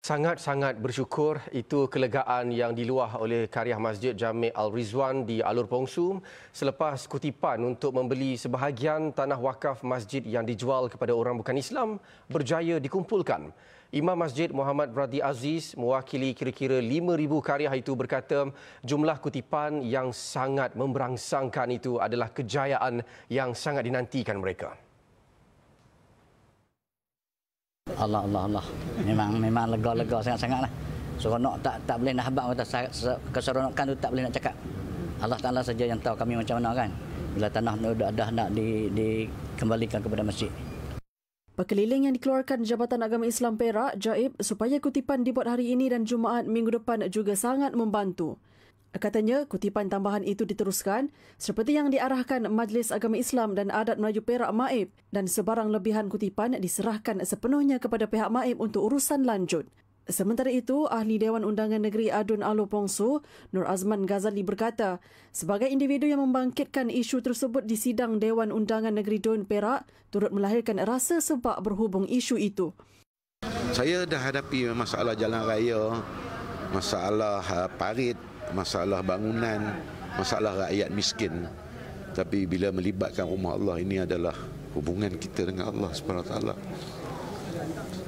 Sangat-sangat bersyukur itu kelegaan yang diluah oleh Karya Masjid Jami' Al-Rizwan di Alor Pongsum selepas kutipan untuk membeli sebahagian tanah wakaf masjid yang dijual kepada orang bukan Islam berjaya dikumpulkan. Imam Masjid Muhammad Radi Aziz mewakili kira-kira 5,000 karya itu berkata jumlah kutipan yang sangat memberangsangkan itu adalah kejayaan yang sangat dinantikan mereka. Allah. Memang lega sangat-sangatlah. Seronok tak boleh nak habaq kata keseronokan tu tak boleh nak cakap. Allah Taala saja yang tahu kami macam mana kan. Bila tanah dah nak dikembalikan kepada masjid. Perkeliling yang dikeluarkan Jabatan Agama Islam Perak, Jaib, supaya kutipan dibuat hari ini dan Jumaat minggu depan juga sangat membantu. Katanya, kutipan tambahan itu diteruskan seperti yang diarahkan Majlis Agama Islam dan Adat Melayu Perak Maib dan sebarang lebihan kutipan diserahkan sepenuhnya kepada pihak Maib untuk urusan lanjut. Sementara itu, Ahli Dewan Undangan Negeri Adun Alor Pongsum, Nur Azman Ghazali berkata, sebagai individu yang membangkitkan isu tersebut di sidang Dewan Undangan Negeri Dun Perak, turut melahirkan rasa sebab berhubung isu itu. Saya dah hadapi masalah jalan raya, masalah parit, masalah bangunan, masalah rakyat miskin. Tapi bila melibatkan rumah Allah, ini adalah hubungan kita dengan Allah SWT.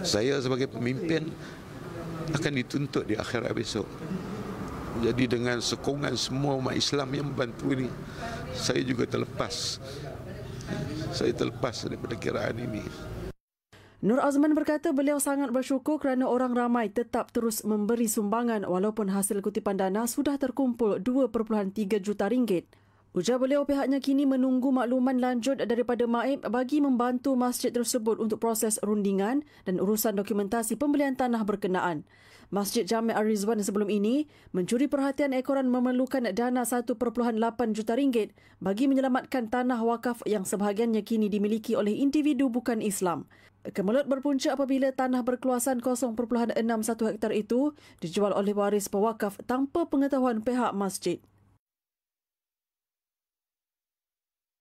Saya sebagai pemimpin akan dituntut di akhirat besok. Jadi dengan sokongan semua umat Islam yang membantu ini, saya juga terlepas. Saya terlepas daripada kiraan ini. Nur Azman berkata beliau sangat bersyukur kerana orang ramai tetap terus memberi sumbangan walaupun hasil kutipan dana sudah terkumpul 2.3 juta ringgit. Ujar beliau pihaknya kini menunggu makluman lanjut daripada Maib bagi membantu masjid tersebut untuk proses rundingan dan urusan dokumentasi pembelian tanah berkenaan. Masjid Jami' Al-Rizwan sebelum ini mencuri perhatian ekoran memerlukan dana 1.8 juta ringgit bagi menyelamatkan tanah wakaf yang sebahagiannya kini dimiliki oleh individu bukan Islam. Kemelut berpunca apabila tanah berkeluasan 0.61 hektar itu dijual oleh waris pewakaf tanpa pengetahuan pihak masjid.